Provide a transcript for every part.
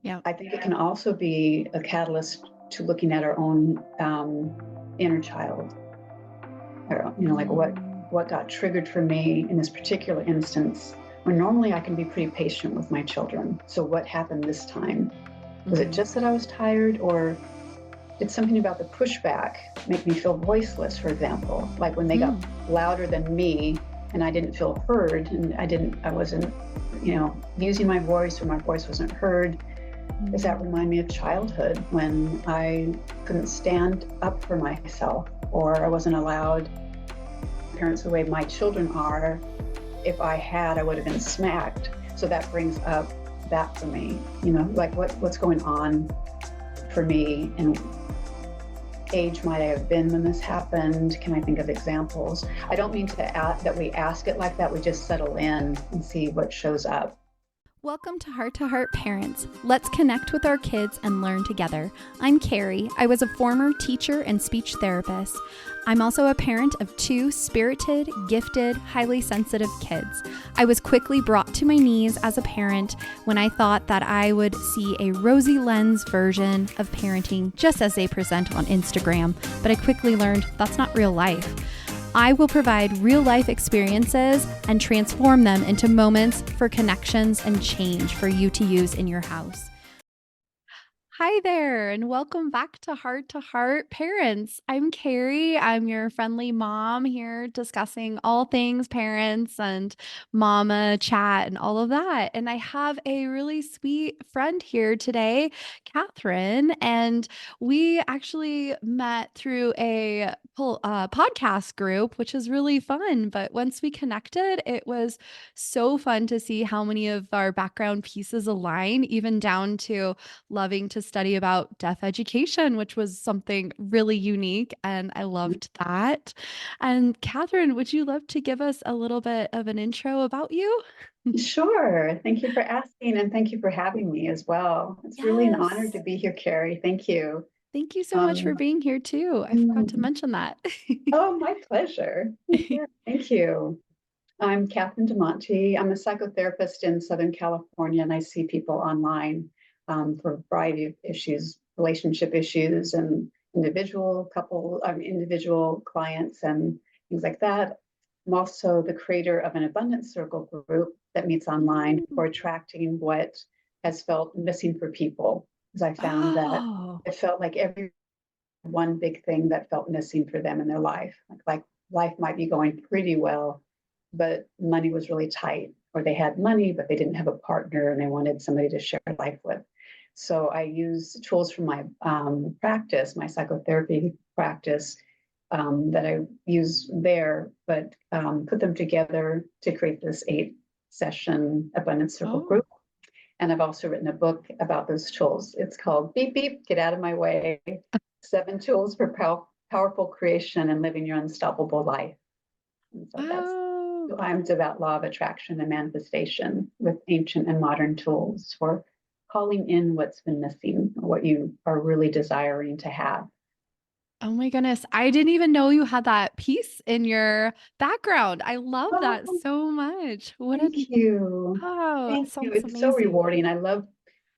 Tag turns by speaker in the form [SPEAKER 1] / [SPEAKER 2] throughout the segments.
[SPEAKER 1] Yeah.
[SPEAKER 2] I think it can also be a catalyst to looking at our own inner child. Or, like what got triggered for me in this particular instance, when normally I can be pretty patient with my children. So what happened this time? Was it just that I was tired, or did something about the pushback make me feel voiceless, for example? Like when they got louder than me and I didn't feel heard, and I wasn't, using my voice, or my voice wasn't heard. Does that remind me of childhood when I couldn't stand up for myself, or I wasn't allowed parents the way my children are? If I had, I would have been smacked. So that brings up that for me, like what's going on for me, and age might I have been when this happened? Can I think of examples? I don't mean that we ask it like that. We just settle in and see what shows up.
[SPEAKER 1] Welcome to Heart Parents. Let's connect with our kids and learn together. I'm Carrie. I was a former teacher and speech therapist. I'm also a parent of 2 spirited, gifted, highly sensitive kids. I was quickly brought to my knees as a parent when I thought that I would see a rosy lens version of parenting just as they present on Instagram, but I quickly learned that's not real life. I will provide real-life experiences and transform them into moments for connections and change for you to use in your house. Hi there, and welcome back to Heart Parents. I'm Carrie. I'm your friendly mom here discussing all things parents and mama chat and all of that. And I have a really sweet friend here today, Catherine, and we actually met through a podcast group, which is really fun. But once we connected, it was so fun to see how many of our background pieces align, even down to loving to study about deaf education, which was something really unique. And I loved that. And Catherine, would you love to give us a little bit of an intro about you?
[SPEAKER 2] Sure. Thank you for asking, and thank you for having me as well. It's really an honor
[SPEAKER 1] Yes.
[SPEAKER 2] to be here, Carrie. Thank you.
[SPEAKER 1] Thank you so much for
[SPEAKER 2] Um,
[SPEAKER 1] being here too. I forgot to
[SPEAKER 2] mm,
[SPEAKER 1] mention that.
[SPEAKER 2] oh, my pleasure. Yeah, thank you. I'm Catherine DeMonte. I'm a psychotherapist in Southern California, and I see people online for a variety of issues, relationship issues, and individual clients, and things like that. I'm also the creator of an abundance circle group that meets online for attracting what has felt missing for people. Because I found that
[SPEAKER 1] Oh,
[SPEAKER 2] it felt like every one big thing that felt missing for them in their life. Like life might be going pretty well, but money was really tight, or they had money, but they didn't have a partner and they wanted somebody to share life with. So I use tools from my practice, my psychotherapy practice, that I use there, but put them together to create this 8-session abundance circle
[SPEAKER 1] oh.
[SPEAKER 2] group. And I've also written a book about those tools. It's called Beep Beep, Get Out of My Way, 7 Tools for Powerful Creation and Living Your Unstoppable Life. And so that's
[SPEAKER 1] Wow.
[SPEAKER 2] who I'm about: law of attraction and manifestation with ancient and modern tools for calling in what's been missing, or what you are really desiring to have.
[SPEAKER 1] Oh my goodness. I didn't even know you had that piece in your background. I love that
[SPEAKER 2] Oh,
[SPEAKER 1] so much. What a
[SPEAKER 2] thank you.
[SPEAKER 1] wow,
[SPEAKER 2] Thank you.
[SPEAKER 1] sounds
[SPEAKER 2] It's so
[SPEAKER 1] amazing.
[SPEAKER 2] rewarding. I love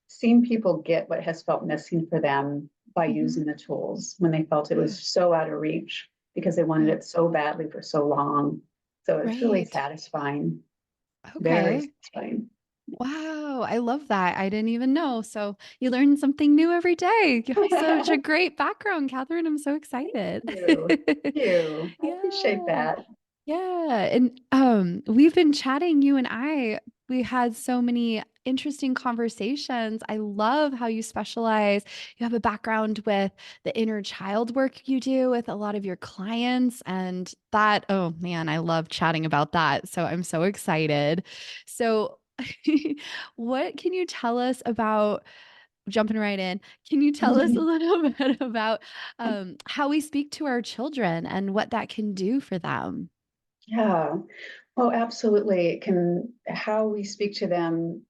[SPEAKER 2] seeing people get what has felt missing for them by
[SPEAKER 1] Mhm.
[SPEAKER 2] using the tools when they felt it was so out of reach because they wanted
[SPEAKER 1] Mm,
[SPEAKER 2] it so badly for so long. So it's really
[SPEAKER 1] right.
[SPEAKER 2] satisfying, very
[SPEAKER 1] Okay.
[SPEAKER 2] satisfying.
[SPEAKER 1] Wow, I love that. I didn't even know. So you learn something new every day. You have such a great background, Catherine. I'm so
[SPEAKER 2] Thank
[SPEAKER 1] excited.
[SPEAKER 2] you. Thank you. I appreciate
[SPEAKER 1] Yeah.
[SPEAKER 2] that.
[SPEAKER 1] Yeah, and we've been chatting, you and I. We had so many interesting conversations. I love how you specialize. You have a background with the inner child work you do with a lot of your clients, and that, oh man, I love chatting about that. So I'm so excited. So what can you tell us about jumping right in? Can you tell us a little bit about how we speak to our children and what that can do for them?
[SPEAKER 2] Yeah. Oh, absolutely. It can, how we speak to them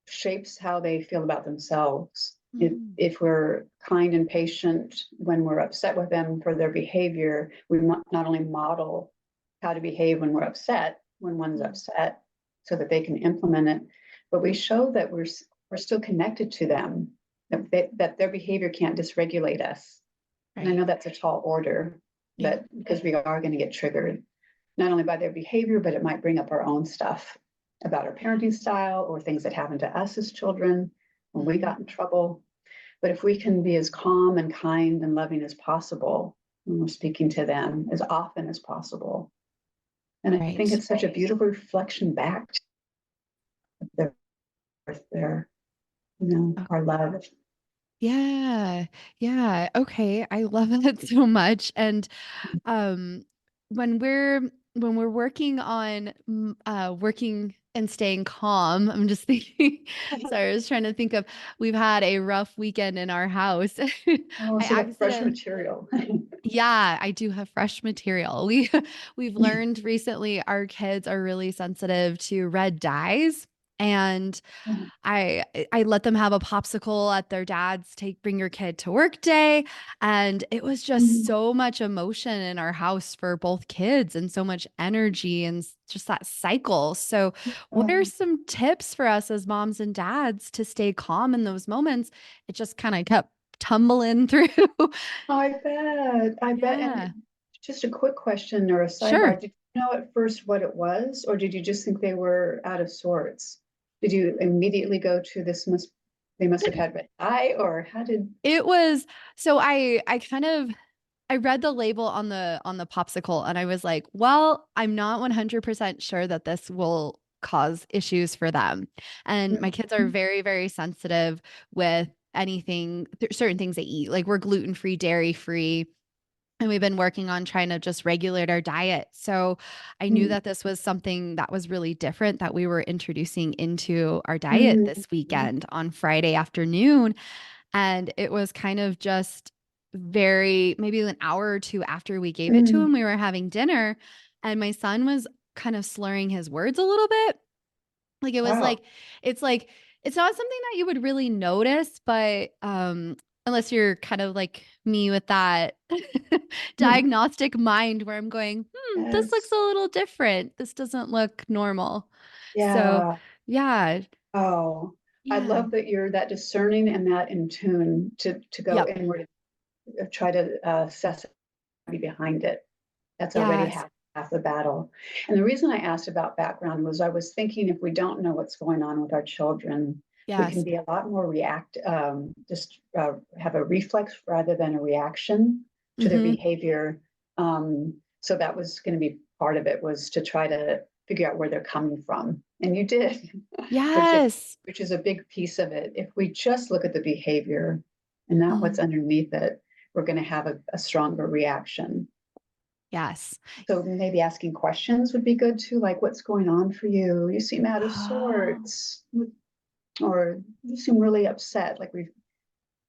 [SPEAKER 2] shapes how they feel about themselves.
[SPEAKER 1] Mm,
[SPEAKER 2] If we're kind and patient when we're upset with them for their behavior, we not only model how to behave when we're upset, when one's
[SPEAKER 1] mm,
[SPEAKER 2] upset, so that they can implement it, but we show that we're still connected to them, that their behavior can't dysregulate us. And I
[SPEAKER 1] Right.
[SPEAKER 2] know that's a tall order,
[SPEAKER 1] Yeah.
[SPEAKER 2] but because we are going to get triggered, not only by their behavior, but it might bring up our own stuff about our parenting style or things that happened to us as children when we
[SPEAKER 1] Mm-hmm.
[SPEAKER 2] got in trouble. But if we can be as calm and kind and loving as possible when we're speaking to them as often as possible, and I think
[SPEAKER 1] Right.
[SPEAKER 2] it's such a beautiful reflection back to their, their
[SPEAKER 1] Oh,
[SPEAKER 2] our love.
[SPEAKER 1] yeah. Yeah. Okay. I love it so much. And um when we're working on working and staying calm, I'm just thinking, sorry, I was trying to think of, we've had a rough weekend in our house.
[SPEAKER 2] Oh,
[SPEAKER 1] I
[SPEAKER 2] so you have fresh
[SPEAKER 1] accident
[SPEAKER 2] material.
[SPEAKER 1] Yeah, I do have fresh material. We've learned recently our kids are really sensitive to red dyes, and I let them have a popsicle at their dad's bring your kid to work day, and it was just so much emotion in our house for both kids and so much energy and just that cycle. So, what are
[SPEAKER 2] Oh,
[SPEAKER 1] some tips for us as moms and dads to stay calm in those moments? It just kind of kept tumbling through.
[SPEAKER 2] I bet. I bet.
[SPEAKER 1] Yeah.
[SPEAKER 2] And just a quick question or a
[SPEAKER 1] Sure.
[SPEAKER 2] sidebar. Did you know at first what it was, or did you just think they were out of sorts? Did you immediately go to they must have had red eye, or how did?
[SPEAKER 1] It was so I kind of I read the label on the popsicle and I was like, well, I'm not 100% sure that this will cause issues for them. And my kids are very, very sensitive with anything, certain things they eat. Like we're gluten-free, dairy-free, and we've been working on trying to just regulate our diet. So I knew
[SPEAKER 2] Mm,
[SPEAKER 1] that this was something that was really different that we were introducing into our diet
[SPEAKER 2] mm,
[SPEAKER 1] this weekend on Friday afternoon. And it was kind of just maybe an hour or two after we gave it to
[SPEAKER 2] mm.
[SPEAKER 1] him, we were having dinner, and my son was kind of slurring his words a little bit. Like it was
[SPEAKER 2] Wow.
[SPEAKER 1] like it's not something that you would really notice, but unless you're kind of like me with that diagnostic mind where I'm going, this looks
[SPEAKER 2] Yes.
[SPEAKER 1] a little different. This doesn't look normal. So,
[SPEAKER 2] Yeah.
[SPEAKER 1] yeah.
[SPEAKER 2] Oh, I
[SPEAKER 1] Yeah.
[SPEAKER 2] love that you're that discerning and that in tune to go
[SPEAKER 1] Yep.
[SPEAKER 2] inward, try to assess behind it. That's already
[SPEAKER 1] Yes.
[SPEAKER 2] half the battle. And the reason I asked about background was I was thinking if we don't know what's going on with our children, we can
[SPEAKER 1] Yes.
[SPEAKER 2] be a lot more just have a reflex rather than a reaction to their
[SPEAKER 1] Mhm.
[SPEAKER 2] behavior. So that was going to be part of it, was to try to figure out where they're coming from. And you did, which is,
[SPEAKER 1] Yes.
[SPEAKER 2] which is a big piece of it. If we just look at the behavior and not
[SPEAKER 1] Mhm.
[SPEAKER 2] what's underneath it, we're going to have a stronger reaction.
[SPEAKER 1] Yes.
[SPEAKER 2] So maybe asking questions would be good too, like what's going on for you? You seem out of
[SPEAKER 1] Oh.
[SPEAKER 2] sorts, or you seem really upset. Like we're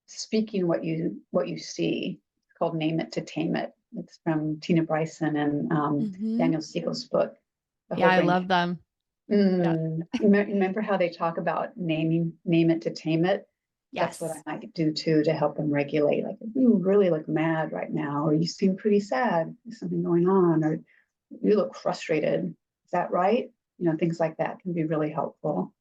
[SPEAKER 2] speaking what you see. It's called Name It to Tame It. It's from Tina Bryson and
[SPEAKER 1] Mhm.
[SPEAKER 2] Daniel Siegel's book, The
[SPEAKER 1] Yeah,
[SPEAKER 2] Whole
[SPEAKER 1] I
[SPEAKER 2] Brain.
[SPEAKER 1] love them. Yeah.
[SPEAKER 2] Remember how they talk about name it to tame it? That's what I
[SPEAKER 1] Yes.
[SPEAKER 2] might do too to help them regulate. Like, you really look mad right now, or you seem pretty sad. There's something going on, or you look frustrated. Is that right? Things like that can be really helpful.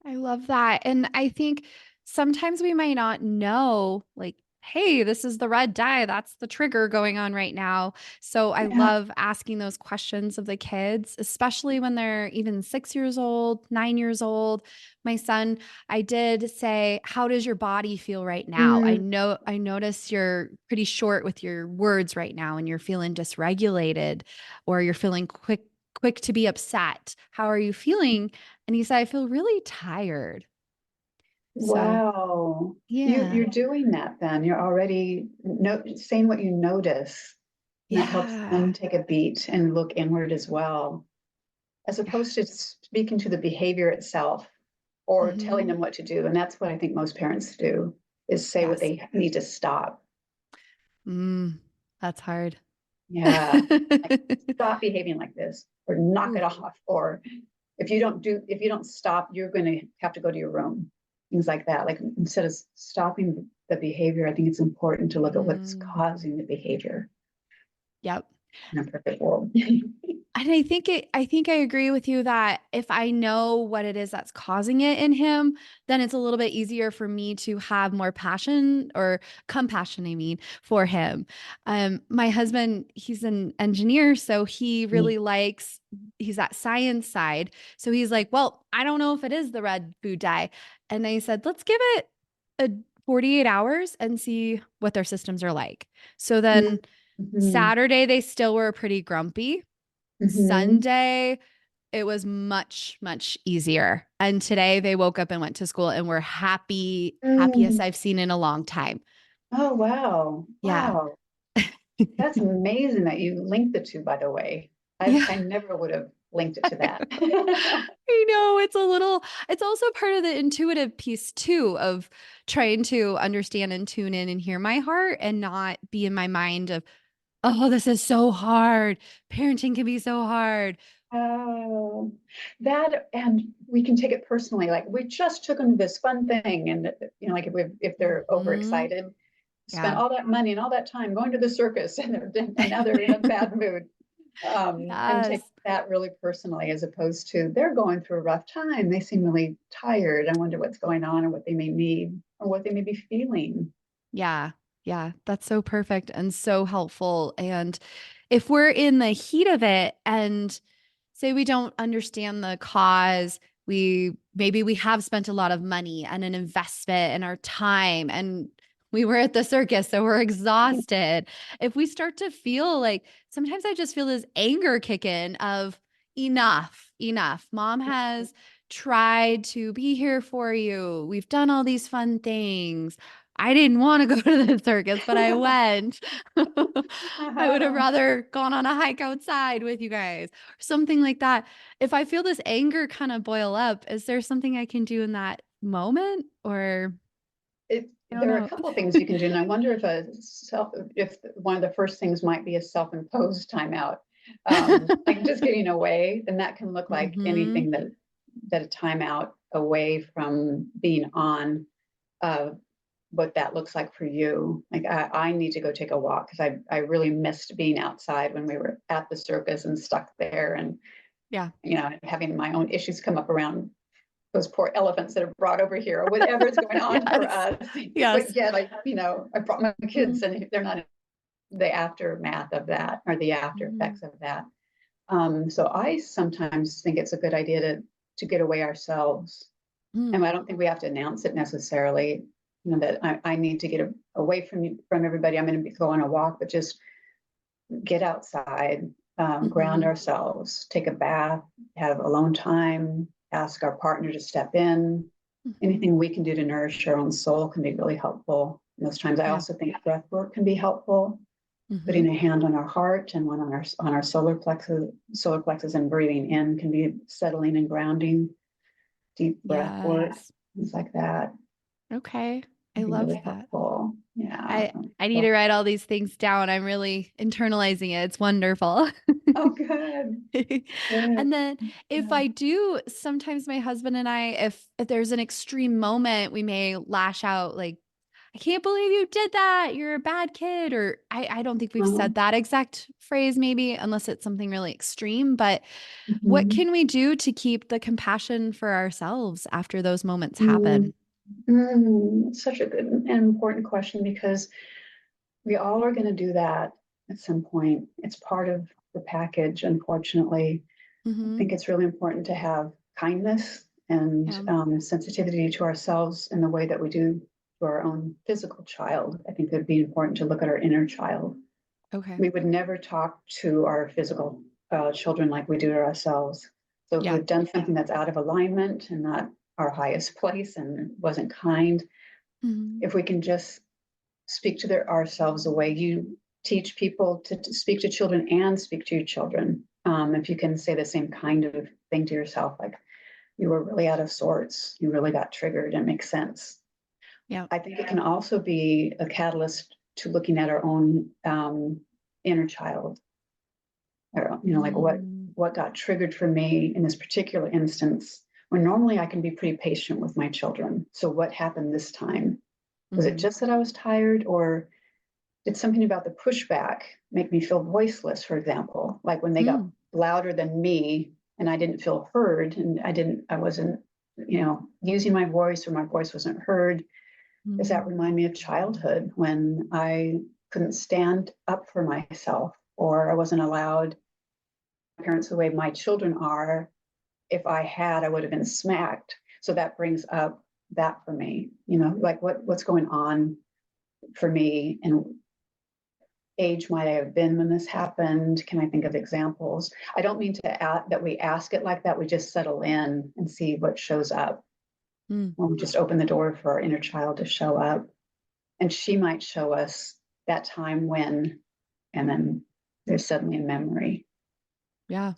[SPEAKER 1] I love that. And I think sometimes we might not know, like, hey, this is the red dye. That's the trigger going on right now. So I
[SPEAKER 2] Yeah.
[SPEAKER 1] love asking those questions of the kids, especially when they're even 6 years old, 9 years old. My son, I did say, how does your body feel right now?
[SPEAKER 2] Mm,
[SPEAKER 1] I notice you're pretty short with your words right now and you're feeling dysregulated or you're feeling quick to be upset. How are you feeling? And he said, I feel really tired. So,
[SPEAKER 2] wow.
[SPEAKER 1] yeah.
[SPEAKER 2] You're doing that then. You're already saying what you notice. And that helps
[SPEAKER 1] Yeah.
[SPEAKER 2] them take a beat and look inward as well, as
[SPEAKER 1] Yeah.
[SPEAKER 2] opposed to speaking to the behavior itself or telling
[SPEAKER 1] Hmm.
[SPEAKER 2] them what to do. And that's what I think most parents do, is say what
[SPEAKER 1] Yes.
[SPEAKER 2] they need to stop.
[SPEAKER 1] That's hard.
[SPEAKER 2] Yeah. Like, stop behaving like this, or knock it
[SPEAKER 1] Ooh.
[SPEAKER 2] off. Or if you don't stop, you're going to have to go to your room. Things like that. Like, instead of stopping the behavior, I think it's important to look at what's
[SPEAKER 1] Mm.
[SPEAKER 2] causing the behavior.
[SPEAKER 1] Yep.
[SPEAKER 2] in a perfect world.
[SPEAKER 1] And I think I agree with you that if I know what it is that's causing it in him, then it's a little bit easier for me to have more passion or compassion, I mean, for him. My husband, he's an engineer, so he really likes, he's that science side. So he's like, well, I don't know if it is the red food dye. And I said, let's give it a 48 hours and see what their systems are like. So then
[SPEAKER 2] Mm-hmm.
[SPEAKER 1] Saturday, they still were pretty grumpy.
[SPEAKER 2] Mm-hmm.
[SPEAKER 1] Sunday, it was much, much easier. And today they woke up and went to school and were happy, happiest
[SPEAKER 2] Mm.
[SPEAKER 1] I've seen in a long time.
[SPEAKER 2] Oh, wow.
[SPEAKER 1] Yeah.
[SPEAKER 2] Wow. That's amazing that you linked the two, by the way.
[SPEAKER 1] Yeah.
[SPEAKER 2] I never would have linked it to that.
[SPEAKER 1] I know it's also part of the intuitive piece too of trying to understand and tune in and hear my heart and not be in my mind of, oh, this is so hard. Parenting can be so hard.
[SPEAKER 2] Oh, that, and we can take it personally. Like we just took them to this fun thing, and like if they're
[SPEAKER 1] Hmm.
[SPEAKER 2] overexcited, spent
[SPEAKER 1] Yeah.
[SPEAKER 2] all that money and all that time going to the circus, and now they're in a bad mood. And take
[SPEAKER 1] Yes.
[SPEAKER 2] that really personally, as opposed to they're going through a rough time. They seem really tired. I wonder what's going on, or what they may need, or what they may be feeling.
[SPEAKER 1] Yeah. Yeah. That's so perfect and so helpful. And if we're in the heat of it and say we don't understand the cause, we have spent a lot of money and an investment and our time and we were at the circus, so we're exhausted. If we start to feel like sometimes I just feel this anger kick in of enough, enough. Mom has tried to be here for you. We've done all these fun things. I didn't want to go to the circus, but I went. I would have rather gone on a hike outside with you guys or something like that. If I feel this anger kind of boil up, is there something I can do in that moment or I don't
[SPEAKER 2] There are a
[SPEAKER 1] know?
[SPEAKER 2] couple of things you can do, and I wonder if one of the first things might be a self-imposed timeout, like just getting away, and that can look like
[SPEAKER 1] Mhm.
[SPEAKER 2] anything that a timeout away from being on, uh, what that looks like for you. Like I need to go take a walk because I really missed being outside when we were at the circus and stuck there, and
[SPEAKER 1] Yeah.
[SPEAKER 2] having my own issues come up around those poor elephants that are brought over here, or whatever is going on for
[SPEAKER 1] Yes.
[SPEAKER 2] us. But
[SPEAKER 1] Yes.
[SPEAKER 2] yet I brought my kids,
[SPEAKER 1] Mhm.
[SPEAKER 2] and they're not the aftermath of that, or the after
[SPEAKER 1] Mhm.
[SPEAKER 2] effects of that. So I sometimes think it's a good idea to get away ourselves. And
[SPEAKER 1] Mm.
[SPEAKER 2] I don't think we have to announce it necessarily, that I need to get away from everybody. I'm going to go on a walk, but just get outside, ground
[SPEAKER 1] Mhm.
[SPEAKER 2] ourselves, take a bath, have alone time, ask our partner to step in.
[SPEAKER 1] Mhm.
[SPEAKER 2] Anything we can do to nourish our own soul can be really helpful. Most times, I
[SPEAKER 1] Yeah.
[SPEAKER 2] also think breath work can be helpful.
[SPEAKER 1] Mhm.
[SPEAKER 2] Putting a hand on our heart and one on our solar plexus, and breathing in can be settling and grounding. Deep breath work,
[SPEAKER 1] Yes.
[SPEAKER 2] things like that
[SPEAKER 1] Okay. I
[SPEAKER 2] can be
[SPEAKER 1] love
[SPEAKER 2] really
[SPEAKER 1] that.
[SPEAKER 2] helpful. Yeah.
[SPEAKER 1] I need to
[SPEAKER 2] So,
[SPEAKER 1] write all these things down. I'm really internalizing it. It's wonderful.
[SPEAKER 2] oh, good. Good.
[SPEAKER 1] And then if
[SPEAKER 2] Yeah.
[SPEAKER 1] I do, sometimes my husband and I, if there's an extreme moment, we may lash out like, I can't believe you did that. You're a bad kid. Or I don't think we've said that exact phrase, maybe, unless it's something really extreme. But what
[SPEAKER 2] Mhm.
[SPEAKER 1] can we do to keep the compassion for ourselves after those moments
[SPEAKER 2] Mm,
[SPEAKER 1] happen?
[SPEAKER 2] Such a good and important question, because we all are going to do that at some point. It's part of the package, unfortunately. I
[SPEAKER 1] Hmm.
[SPEAKER 2] think it's really important to have kindness and
[SPEAKER 1] Yeah.
[SPEAKER 2] sensitivity to ourselves in the way that we do to our own physical child. I think it'd be important to look at our inner child.
[SPEAKER 1] Okay.
[SPEAKER 2] We would never talk to our physical children like we do to ourselves. So if
[SPEAKER 1] Yeah.
[SPEAKER 2] we've done something that's out of alignment and not our highest place and wasn't kind,
[SPEAKER 1] Hmm.
[SPEAKER 2] if we can just speak to ourselves the way you teach people to speak to children and speak to your children. If you can say the same kind of thing to yourself, like you were really out of sorts, you really got triggered, and makes sense.
[SPEAKER 1] Yeah.
[SPEAKER 2] I think it can also be a catalyst to looking at our own inner child, or like
[SPEAKER 1] Mm.
[SPEAKER 2] what got triggered for me in this particular instance, when normally I can be pretty patient with my children. So what happened this time? Was it
[SPEAKER 1] Hmm.
[SPEAKER 2] just that I was tired, or did something about the pushback make me feel voiceless, for example? Like when they got
[SPEAKER 1] Mm.
[SPEAKER 2] louder than me and I didn't feel heard and I wasn't, using my voice or my voice wasn't heard. Does that
[SPEAKER 1] Mm.
[SPEAKER 2] remind me of childhood when I couldn't stand up for myself or I wasn't allowed parents the way my children are? If I had, I would have been smacked. So that brings up that for me, like what's going on for me and age might I have been when this happened? Can I think of examples? I don't mean that we ask it like that. We just settle in and see what shows up.
[SPEAKER 1] Mm.
[SPEAKER 2] When we just open the door for our inner child to show up. And she might show us that time when, and then there's suddenly a memory.
[SPEAKER 1] Yeah.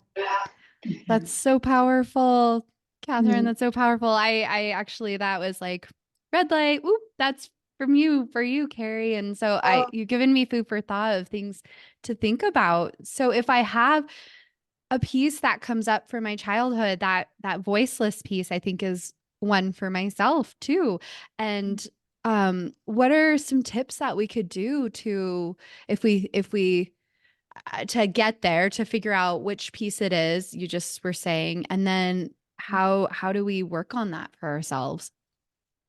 [SPEAKER 1] That's
[SPEAKER 2] Mhm.
[SPEAKER 1] so powerful, Catherine.
[SPEAKER 2] Mhm.
[SPEAKER 1] That's so powerful. I actually, that was like red light. Oop, that's from you for you, Carrie. And so
[SPEAKER 2] Oh,
[SPEAKER 1] you've given me food for thought of things to think about. So if I have a piece that comes up from my childhood, that voiceless piece, I think is one for myself too. And what are some tips that we could do to if we to get there to figure out which piece it is you just were saying, and then how do we work on that for ourselves?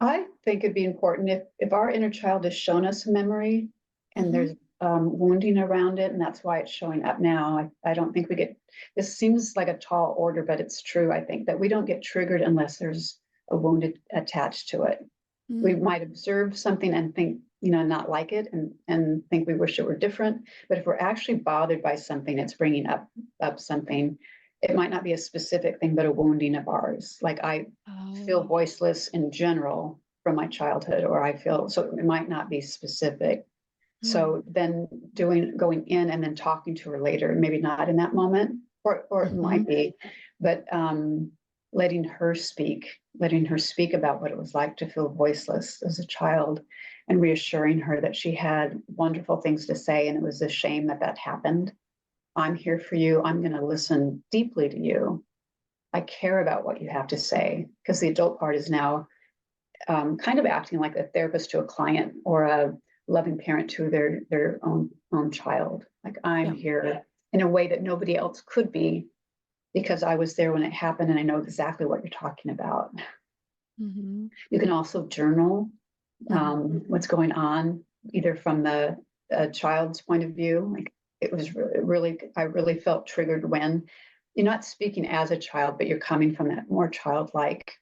[SPEAKER 2] I think it'd be important if our inner child has shown us a memory and
[SPEAKER 1] Mm-hmm.
[SPEAKER 2] there's wounding around it, and that's why it's showing up now. I don't think we get, this seems like a tall order, but it's true, I think, that we don't get triggered unless there's a wound attached to it. We
[SPEAKER 1] Mm.
[SPEAKER 2] might observe something and think, not like it and think we wish it were different. But if we're actually bothered by something, it's bringing up something. It might not be a specific thing, but a wounding of ours. Like I feel
[SPEAKER 1] Oh.
[SPEAKER 2] voiceless in general from my childhood, or I feel so it might not be specific.
[SPEAKER 1] Mm.
[SPEAKER 2] So then going in and then talking to her later, maybe not in that moment, or it
[SPEAKER 1] Mm-hmm.
[SPEAKER 2] might be, but letting her speak about what it was like to feel voiceless as a child and reassuring her that she had wonderful things to say and it was a shame that that happened. I'm here for you. I'm going to listen deeply to you. I care about what you have to say because the adult part is now kind of acting like a therapist to a client or a loving parent to their own child. Like I'm
[SPEAKER 1] Yeah.
[SPEAKER 2] here in a way that nobody else could be because I was there when it happened and I know exactly what you're talking about.
[SPEAKER 1] Mm-hmm.
[SPEAKER 2] You can also journal
[SPEAKER 1] Mm-hmm.
[SPEAKER 2] what's going on, either from the child's point of view. Like it was really, I really felt triggered when you're not speaking as a child, but you're coming from that more childlike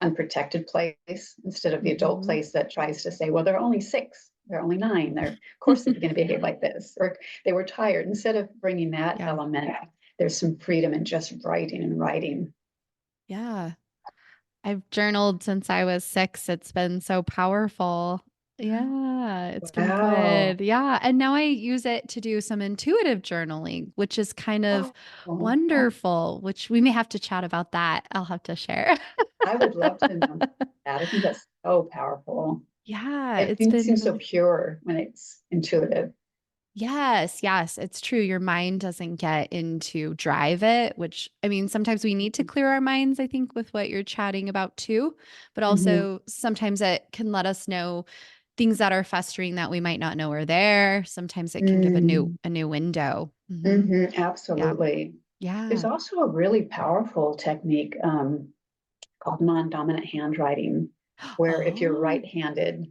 [SPEAKER 2] unprotected place instead of the adult
[SPEAKER 1] Mm-hmm.
[SPEAKER 2] place that tries to say, well, they're only 6, they're only 9, they're, of course they're going to behave like this, or they were tired. Instead of bringing that
[SPEAKER 1] Yeah.
[SPEAKER 2] element, there's some freedom in just writing and writing.
[SPEAKER 1] Yeah. I've journaled since I was 6. It's been so powerful. Yeah, it's been
[SPEAKER 2] Wow.
[SPEAKER 1] good. Yeah. And now I use it to do some intuitive journaling, which is kind of
[SPEAKER 2] Oh,
[SPEAKER 1] wonderful, which we may have to chat about that. I'll have to share.
[SPEAKER 2] I would love to know that. I think that's so powerful.
[SPEAKER 1] Yeah,
[SPEAKER 2] It
[SPEAKER 1] it's been
[SPEAKER 2] seems so
[SPEAKER 1] really,
[SPEAKER 2] pure when it's intuitive.
[SPEAKER 1] yes, yes, it's true. Your mind doesn't get into drive it, which I mean, sometimes we need to clear our minds, I think, with what you're chatting about too. But
[SPEAKER 2] Mhm.
[SPEAKER 1] also sometimes it can let us know things that are festering that we might not know are there. Sometimes it can give
[SPEAKER 2] Mm,
[SPEAKER 1] a new window. Yeah.
[SPEAKER 2] absolutely. There's
[SPEAKER 1] Yeah.
[SPEAKER 2] also a really powerful technique called non-dominant handwriting, where if you're
[SPEAKER 1] Oh.
[SPEAKER 2] right-handed,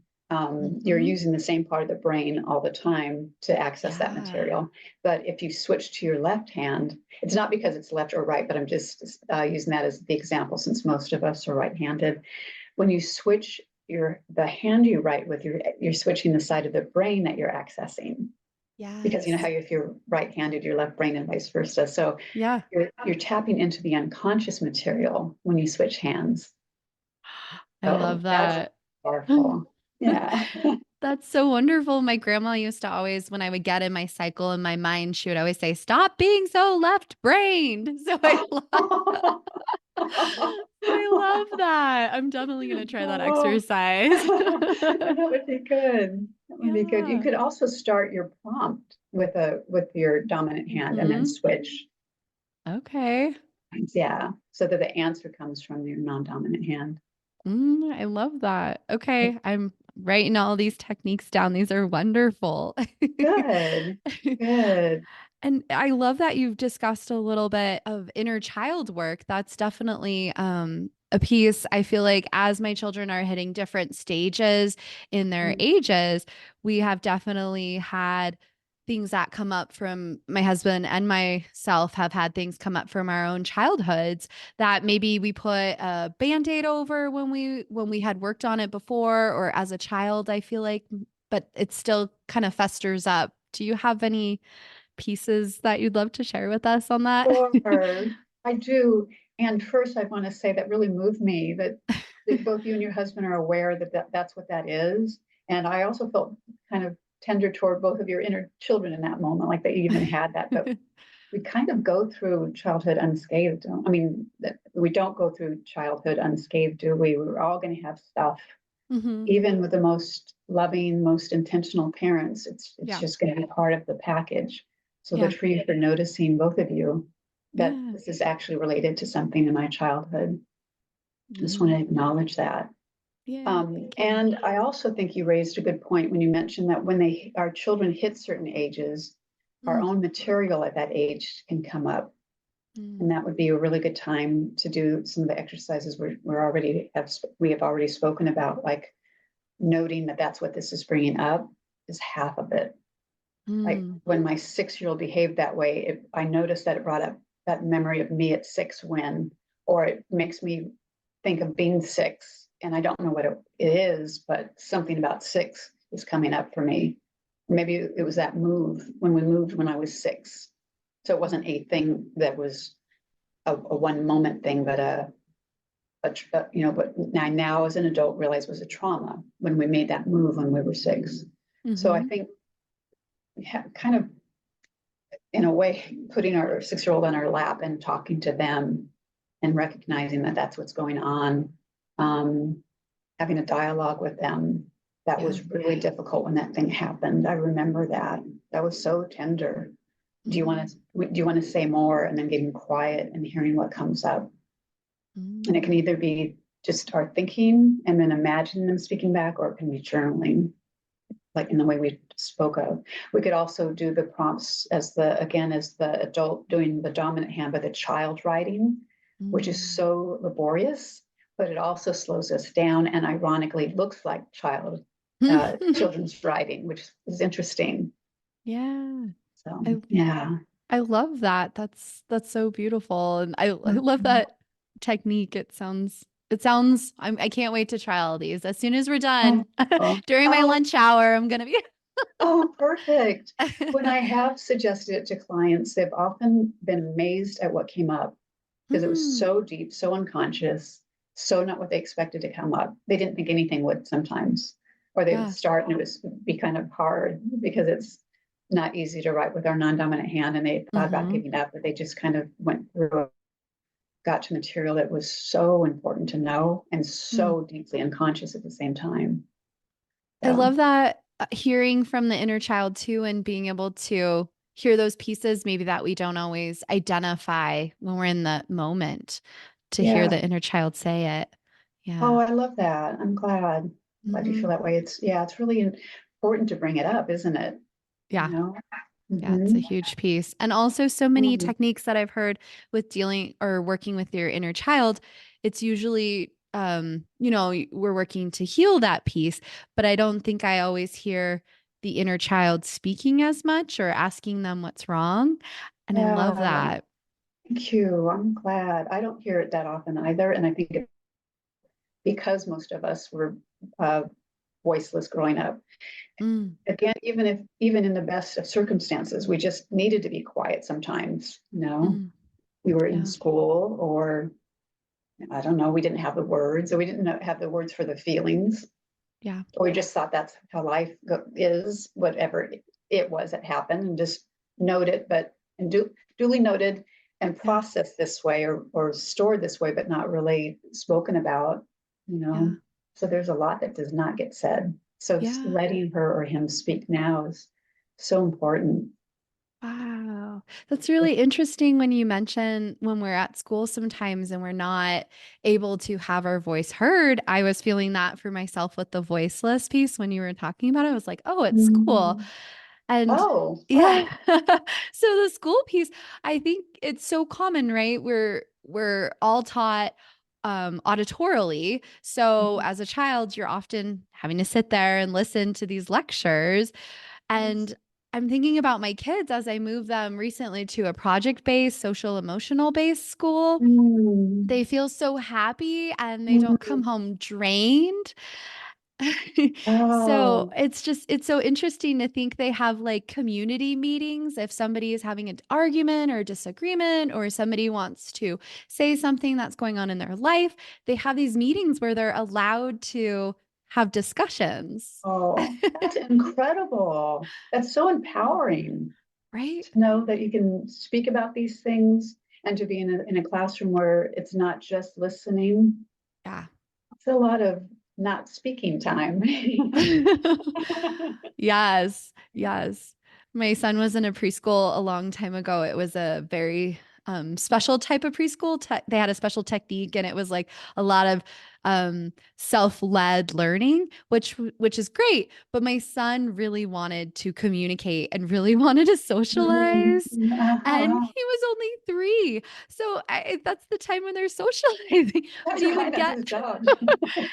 [SPEAKER 2] you're
[SPEAKER 1] Hmm.
[SPEAKER 2] using the same part of the brain all the time to access that
[SPEAKER 1] Yeah.
[SPEAKER 2] material. But if you switch to your left hand, it's not because it's left or right, but I'm just using that as the example since most of us are right-handed. When you switch the hand you write with, you're switching the side of the brain that you're accessing because you know how
[SPEAKER 1] Yes.
[SPEAKER 2] if you're right-handed, your left brain and vice versa. So
[SPEAKER 1] Yeah.
[SPEAKER 2] you're tapping into the unconscious material when you switch hands.
[SPEAKER 1] I
[SPEAKER 2] So
[SPEAKER 1] love
[SPEAKER 2] that's
[SPEAKER 1] that.
[SPEAKER 2] powerful. Yeah.
[SPEAKER 1] That's so wonderful. My grandma used to always, when I would get in my cycle in my mind, she would always say, "Stop being so left-brained." So I love that. I'm definitely gonna try that
[SPEAKER 2] Oh,
[SPEAKER 1] exercise.
[SPEAKER 2] that would be good. That would be good. You
[SPEAKER 1] Yeah.
[SPEAKER 2] could also start your prompt with your dominant hand and then
[SPEAKER 1] Hmm.
[SPEAKER 2] switch.
[SPEAKER 1] Okay.
[SPEAKER 2] Yeah. So that the answer comes from your non-dominant hand.
[SPEAKER 1] I love that. Okay. I'm writing all these techniques down. These are wonderful.
[SPEAKER 2] Good, good.
[SPEAKER 1] And I love that you've discussed a little bit of inner child work. That's definitely a piece. I feel like as my children are hitting different stages in their
[SPEAKER 2] Mm,
[SPEAKER 1] ages, we have definitely had things that come up from my husband and myself have had things come up from our own childhoods that maybe we put a band-aid over when we had worked on it before or as a child, I feel like, but it still kind of festers up. Do you have any pieces that you'd love to share with us on that?
[SPEAKER 2] Sure, I do. And first, I want to say that really moved me that both you and your husband are aware that's what that is. And I also felt kind of tender toward both of your inner children in that moment, like that you even had that. But we kind of go through childhood unscathed. I mean, we don't go through childhood unscathed, do we? We're all going to have stuff,
[SPEAKER 1] Hmm.
[SPEAKER 2] even with the most loving, most intentional parents. It's
[SPEAKER 1] Yeah.
[SPEAKER 2] just going to be part of the package. So
[SPEAKER 1] Yeah.
[SPEAKER 2] good for you for noticing, both of you, that
[SPEAKER 1] Yeah.
[SPEAKER 2] this is actually related to something in my childhood. Just want
[SPEAKER 1] Mm.
[SPEAKER 2] to acknowledge that.
[SPEAKER 1] Yeah. Thank you.
[SPEAKER 2] And I also think you raised a good point when you mentioned that when our children hit certain ages, our
[SPEAKER 1] Mm.
[SPEAKER 2] own material at that age can come up. And
[SPEAKER 1] Mm.
[SPEAKER 2] that would be a really good time to do some of the exercises we have already spoken about, like noting that that's what this is bringing up is half of it. Like
[SPEAKER 1] Mm.
[SPEAKER 2] when my 6-year-old behaved that way, I noticed that it brought up that memory of me at 6 when, or it makes me think of being 6. And I don't know what it is, but something about 6 is coming up for me. Maybe it was that move when we moved when I was 6. So it wasn't a thing that was a one moment thing, but but now as an adult realize was a trauma when we made that move when we were 6. So I
[SPEAKER 1] Mm-hmm.
[SPEAKER 2] think kind of in a way putting our 6-year-old on our lap and talking to them and recognizing that that's what's going on, um, having a dialogue with them. That
[SPEAKER 1] Yeah.
[SPEAKER 2] was really difficult when that thing happened. I remember that was so tender.
[SPEAKER 1] Mm-hmm.
[SPEAKER 2] Do you want to say more, and then getting quiet and hearing what comes up? And it can
[SPEAKER 1] Mm.
[SPEAKER 2] either be just our thinking and then imagining them speaking back, or it can be journaling, like in the way we spoke of. We could also do the prompts as the adult doing the dominant hand, but the child writing, which is
[SPEAKER 1] Mm.
[SPEAKER 2] so laborious, but it also slows us down and ironically looks like children's writing, which is interesting.
[SPEAKER 1] Yeah.
[SPEAKER 2] So
[SPEAKER 1] I
[SPEAKER 2] yeah.
[SPEAKER 1] I love that. That's so beautiful. And I love
[SPEAKER 2] Mhm.
[SPEAKER 1] that technique. It sounds I can't wait to try all these. As soon as we're
[SPEAKER 2] Oh,
[SPEAKER 1] done
[SPEAKER 2] oh,
[SPEAKER 1] during my
[SPEAKER 2] oh,
[SPEAKER 1] lunch hour, I'm gonna be
[SPEAKER 2] oh, perfect. When I have suggested it to clients, they've often been amazed at what came up because it was
[SPEAKER 1] Mhm.
[SPEAKER 2] so deep, so unconscious, so not what they expected to come up. They didn't think anything would sometimes, or they would
[SPEAKER 1] Yeah.
[SPEAKER 2] start and it would be kind of hard because it's not easy to write with our non-dominant hand, and they thought about
[SPEAKER 1] Hmm.
[SPEAKER 2] giving up, but they just kind of went through it, got to material that was so important to know and
[SPEAKER 1] Mm.
[SPEAKER 2] so deeply unconscious at the same time.
[SPEAKER 1] I
[SPEAKER 2] So
[SPEAKER 1] love that hearing from the inner child too, and being able to hear those pieces maybe that we don't always identify when we're in the moment to hear
[SPEAKER 2] yeah.
[SPEAKER 1] the inner child say it.
[SPEAKER 2] Oh,
[SPEAKER 1] Yeah.
[SPEAKER 2] I love that. I'm glad. Glad you feel
[SPEAKER 1] Hmm.
[SPEAKER 2] that way. It's really important to bring it up, isn't it? You
[SPEAKER 1] Yeah.
[SPEAKER 2] know?
[SPEAKER 1] Yeah, it's a
[SPEAKER 2] Mm-hmm.
[SPEAKER 1] huge piece. And also, so many
[SPEAKER 2] Mm,
[SPEAKER 1] techniques that I've heard with dealing or working with your inner child, it's usually, we're working to heal that piece, but I don't think I always hear the inner child speaking as much or asking them what's wrong. And I love
[SPEAKER 2] yeah.
[SPEAKER 1] that.
[SPEAKER 2] Thank you. I'm glad. I don't hear it that often either. And I think because most of us were uh, voiceless growing up.
[SPEAKER 1] Mm,
[SPEAKER 2] Again, even in the best of circumstances, we just needed to be quiet sometimes.
[SPEAKER 1] mm,
[SPEAKER 2] We were in
[SPEAKER 1] yeah,
[SPEAKER 2] school, or I don't know, we didn't have the words, or we didn't have the words for the feelings,
[SPEAKER 1] yeah,
[SPEAKER 2] or we just thought that's how is, whatever it was that happened, and just note it, duly noted and
[SPEAKER 1] yeah,
[SPEAKER 2] processed this way, or stored this way, but not really spoken about, you
[SPEAKER 1] yeah,
[SPEAKER 2] know. So there's a lot that does not get said. So
[SPEAKER 1] yeah.
[SPEAKER 2] letting her or him speak now is so important.
[SPEAKER 1] Wow. That's really interesting when you mention when we're at school sometimes and we're not able to have our voice heard. I was feeling that for myself with the voiceless piece when you were talking about it. I was like, oh, it's school.
[SPEAKER 2] Mm.
[SPEAKER 1] And
[SPEAKER 2] Oh,
[SPEAKER 1] yeah. So the school piece, I think it's so common, right? We're all taught auditorily. So
[SPEAKER 2] mhm.
[SPEAKER 1] as a child, you're often having to sit there and listen to these lectures.
[SPEAKER 2] Yes.
[SPEAKER 1] And I'm thinking about my kids as I moved them recently to a project-based, social emotional based school.
[SPEAKER 2] Mm.
[SPEAKER 1] They feel so happy and they don't come
[SPEAKER 2] Mm.
[SPEAKER 1] home drained. So
[SPEAKER 2] Oh,
[SPEAKER 1] it's so interesting to think they have like community meetings if somebody is having an argument or disagreement or somebody wants to say something that's going on in their life. They have these meetings where they're allowed to have discussions.
[SPEAKER 2] oh, that's incredible. That's so empowering
[SPEAKER 1] Right?
[SPEAKER 2] to know that you can speak about these things and to be in a classroom where it's not just listening.
[SPEAKER 1] Yeah.
[SPEAKER 2] It's a lot of not speaking time.
[SPEAKER 1] Yes, yes. My son was in a preschool a long time ago. It was a very special type of preschool. They had a special technique, and it was like a lot of self-led learning, which is great. But my son really wanted to communicate and really wanted to socialize,
[SPEAKER 2] Mm,
[SPEAKER 1] and
[SPEAKER 2] uh-huh.
[SPEAKER 1] he was only 3. So that's the time when they're socializing. But
[SPEAKER 2] That's
[SPEAKER 1] he
[SPEAKER 2] right,
[SPEAKER 1] would
[SPEAKER 2] that's
[SPEAKER 1] get
[SPEAKER 2] his job.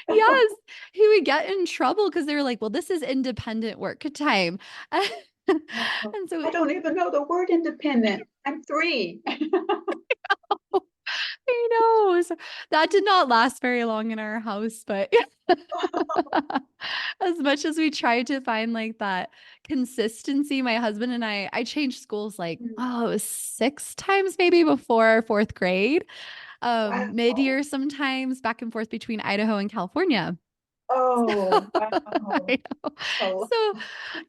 [SPEAKER 1] yes, he would get in trouble because they were like, well, this is independent work time.
[SPEAKER 2] Oh,
[SPEAKER 1] And so
[SPEAKER 2] I don't even know the word independent. I'm 3.
[SPEAKER 1] I know. So that did not last very long in our house, but as much as we tried to find like that consistency, my husband and I changed schools like, oh, it was 6 times maybe before 4th grade,
[SPEAKER 2] Wow.
[SPEAKER 1] mid-year sometimes back and forth between Idaho and California.
[SPEAKER 2] Oh,
[SPEAKER 1] I
[SPEAKER 2] wow.
[SPEAKER 1] know.
[SPEAKER 2] Oh,
[SPEAKER 1] So,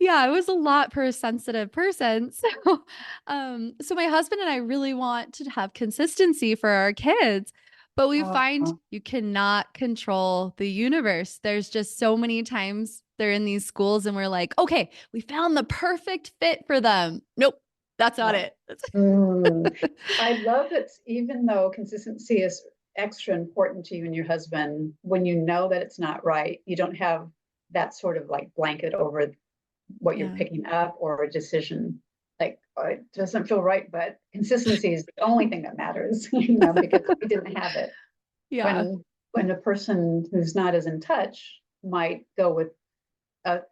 [SPEAKER 1] yeah, it was a lot for a sensitive person. So my husband and I really want to have consistency for our kids, but we find
[SPEAKER 2] oh,
[SPEAKER 1] you cannot control the universe. There's just so many times they're in these schools and we're like, okay, we found the perfect fit for them. Nope, that's not
[SPEAKER 2] oh.
[SPEAKER 1] it.
[SPEAKER 2] Mm. I love that even though consistency is extra important to you and your husband, when you know that it's not right, you don't have that sort of like blanket over what you're
[SPEAKER 1] Yeah.
[SPEAKER 2] picking up or a decision. Like, oh, it doesn't feel right, but consistency is the only thing that matters, because we didn't have it.
[SPEAKER 1] Yeah.
[SPEAKER 2] When a person who's not as in touch might go with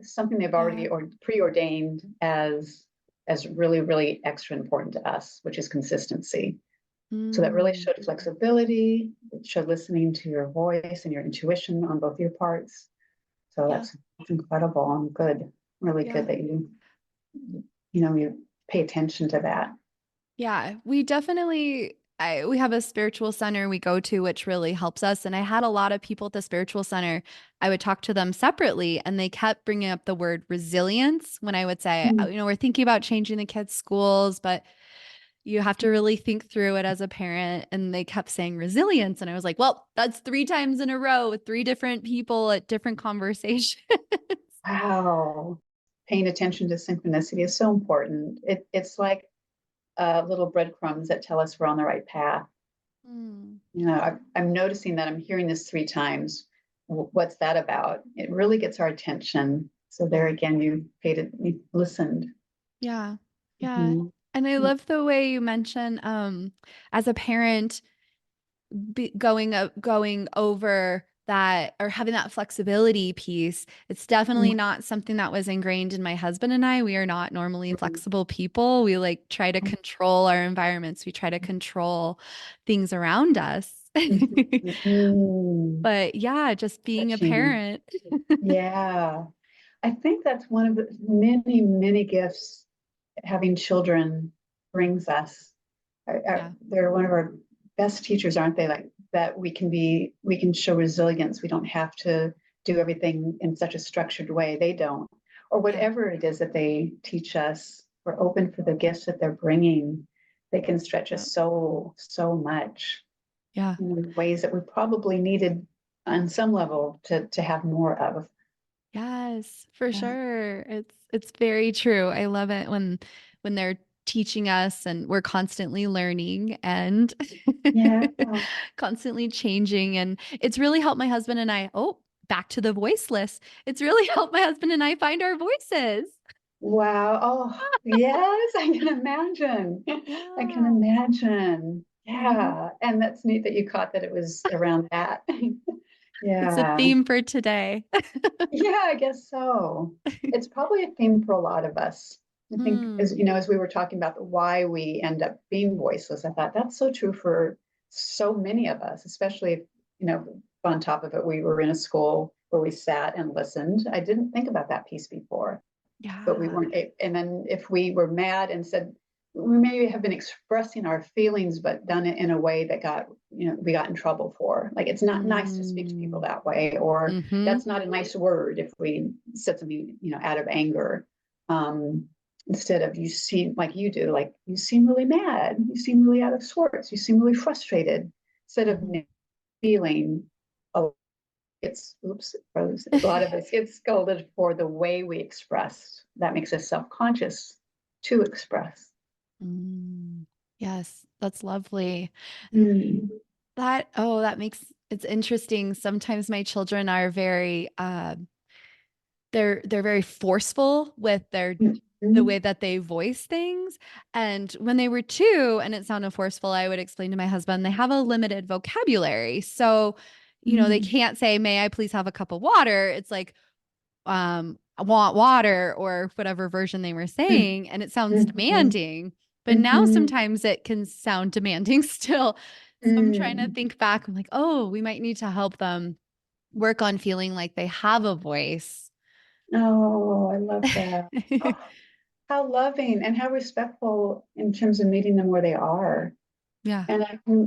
[SPEAKER 2] something they've
[SPEAKER 1] Yeah.
[SPEAKER 2] already or preordained as really really extra important to us, which is consistency. So that really
[SPEAKER 1] Mm,
[SPEAKER 2] showed flexibility. It showed listening to your voice and your intuition on both your parts. So
[SPEAKER 1] yeah.
[SPEAKER 2] that's incredible and good, really good
[SPEAKER 1] Yeah.
[SPEAKER 2] that you pay attention to that.
[SPEAKER 1] Yeah, we definitely we have a spiritual center we go to which really helps us, and I had a lot of people at the spiritual center. I would talk to them separately and they kept bringing up the word resilience when I would say,
[SPEAKER 2] Mm.
[SPEAKER 1] we're thinking about changing the kids' schools, but you have to really think through it as a parent, and they kept saying resilience and I was like, well, that's 3 times in a row with 3 different people at different conversations.
[SPEAKER 2] Wow, paying attention to synchronicity is so important. It's like little breadcrumbs that tell us we're on the right path.
[SPEAKER 1] Mm,
[SPEAKER 2] I'm noticing that I'm hearing this 3 times. What's that about? It really gets our attention. So there
[SPEAKER 1] yeah.
[SPEAKER 2] again, you listened.
[SPEAKER 1] Yeah. Yeah.
[SPEAKER 2] Mhm.
[SPEAKER 1] And I love the way you mention as a parent going over that or having that flexibility piece. It's definitely not something that was ingrained in my husband and I. We are not normally flexible people. We like try to control our environments. We try to control things around us.
[SPEAKER 2] Mhm.
[SPEAKER 1] But yeah, just being a
[SPEAKER 2] Touching.
[SPEAKER 1] parent.
[SPEAKER 2] Yeah. I think that's one of the many, many gifts having children brings us.
[SPEAKER 1] Yeah.
[SPEAKER 2] They're one of our best teachers, aren't they? Like that we can show resilience. We don't have to do everything in such a structured way. They don't. Or
[SPEAKER 1] Yeah.
[SPEAKER 2] whatever it is that they teach us, we're open for the gifts that they're bringing. They can stretch
[SPEAKER 1] Yeah.
[SPEAKER 2] us so, so much
[SPEAKER 1] Yeah.
[SPEAKER 2] in ways that we probably needed on some level to have more of.
[SPEAKER 1] Yes, for
[SPEAKER 2] Yeah.
[SPEAKER 1] sure. It's very true. I love it when they're teaching us, and we're constantly learning and
[SPEAKER 2] Yeah.
[SPEAKER 1] constantly changing. And it's really helped my husband and I, oh, back to the voiceless. It's really helped my husband and I find our voices.
[SPEAKER 2] Wow. Oh, yes, I can imagine. I can
[SPEAKER 1] Yeah.
[SPEAKER 2] imagine.
[SPEAKER 1] Mhm.
[SPEAKER 2] Yeah. And that's neat that you caught that it was around that.
[SPEAKER 1] It's a
[SPEAKER 2] Yeah.
[SPEAKER 1] theme for today.
[SPEAKER 2] Yeah, I guess so. It's probably a theme for a lot of us. I think as
[SPEAKER 1] Hmm.
[SPEAKER 2] you know, as we were talking about the why we end up being voiceless, I thought that's so true for so many of us, especially if, on top of it, we were in a school where we sat and listened. I didn't think about that piece before, but we
[SPEAKER 1] Yeah.
[SPEAKER 2] weren't. And then if we were mad and said, we maybe have been expressing our feelings, but done it in a way that we got in trouble for. Like it's not nice to speak to people
[SPEAKER 1] Mm.
[SPEAKER 2] that way, or
[SPEAKER 1] Mm-hmm.
[SPEAKER 2] that's not a nice word if we said something, out of anger. Um, Instead of you seem like you do, like you seem really mad, you seem really out of sorts, you seem really frustrated. Instead of
[SPEAKER 1] Mm-hmm.
[SPEAKER 2] feeling, oh, it's oops, froze. A lot of us get scolded for the way we express. That makes us self-conscious to express.
[SPEAKER 1] Mm. Yes, that's lovely.
[SPEAKER 2] Mm.
[SPEAKER 1] That makes it's interesting. Sometimes my children are very they're very forceful with the
[SPEAKER 2] Mm.
[SPEAKER 1] way that they voice things. And when they were two and it sounded forceful, I would explain to my husband they have a limited vocabulary. So, they
[SPEAKER 2] Mm.
[SPEAKER 1] can't say, "May I please have a cup of water?" It's like, I want water, or whatever version they were
[SPEAKER 2] Mm.
[SPEAKER 1] saying, and it sounds
[SPEAKER 2] Mhm.
[SPEAKER 1] demanding. But now
[SPEAKER 2] Mhm.
[SPEAKER 1] sometimes it can sound demanding still. So I'm trying to
[SPEAKER 2] Mm.
[SPEAKER 1] think back. I'm like, oh, we might need to help them work on feeling like they have a voice.
[SPEAKER 2] Oh, I love that. Oh, how loving and how respectful in terms of meeting them where they are.
[SPEAKER 1] Yeah,
[SPEAKER 2] And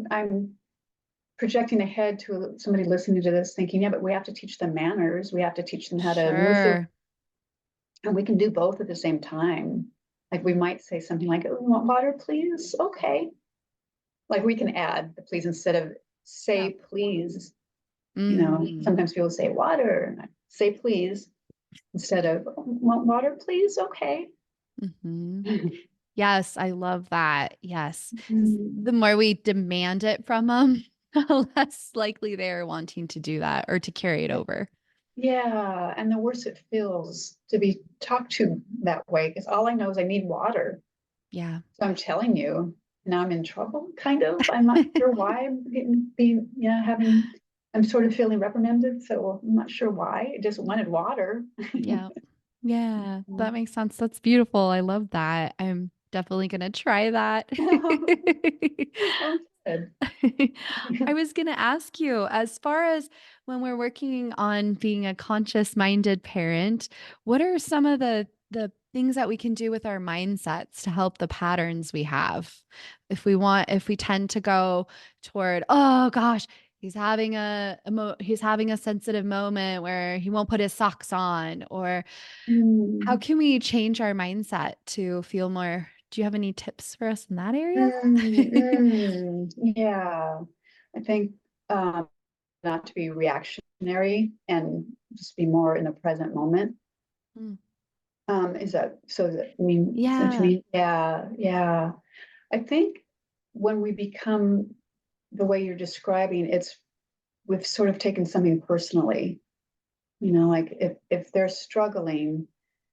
[SPEAKER 2] I'm projecting ahead to somebody listening to this thinking, yeah, but we have to teach them manners. We have to teach them how to move through,
[SPEAKER 1] sure.
[SPEAKER 2] and we can do both at the same time. Like we
[SPEAKER 1] Mm,
[SPEAKER 2] might say something like, oh, "Want water, please?" Okay. Like we can add the please instead of
[SPEAKER 1] yeah.
[SPEAKER 2] say please.
[SPEAKER 1] Mm,
[SPEAKER 2] Sometimes people say water, and I say please instead of want water, please? Okay.
[SPEAKER 1] hmm. Yes, I love that. Yes. The
[SPEAKER 2] Mm.
[SPEAKER 1] more we demand it from them, the less likely they're wanting to do that or to carry it over.
[SPEAKER 2] Yeah, and the worse it feels to be talked to that way, because all I know is I need water.
[SPEAKER 1] Yeah.
[SPEAKER 2] So I'm telling you, now I'm in trouble, kind of. I'm not sure why I'm I'm sort of feeling reprimanded. So I'm not sure why. I just wanted water.
[SPEAKER 1] Yeah. Yeah, that makes sense. That's beautiful. I love that. I'm definitely going to try that.
[SPEAKER 2] Oh, good.
[SPEAKER 1] I was going to ask you, as far as when we're working on being a conscious-minded parent, what are some of the things that we can do with our mindsets to help the patterns we have? If we tend to go toward, oh gosh, he's having a sensitive moment where he won't put his socks on, or how
[SPEAKER 2] Mm,
[SPEAKER 1] can we change our mindset to feel more? Do you have any tips for us in that area?
[SPEAKER 2] yeah. I think not to be reactionary and just be more in the present moment.
[SPEAKER 1] Mm.
[SPEAKER 2] Is that so? Is that what you
[SPEAKER 1] Yeah.
[SPEAKER 2] mean? Yeah, yeah. I think when we become the way you're describing, we've sort of taken something personally. Like if they're struggling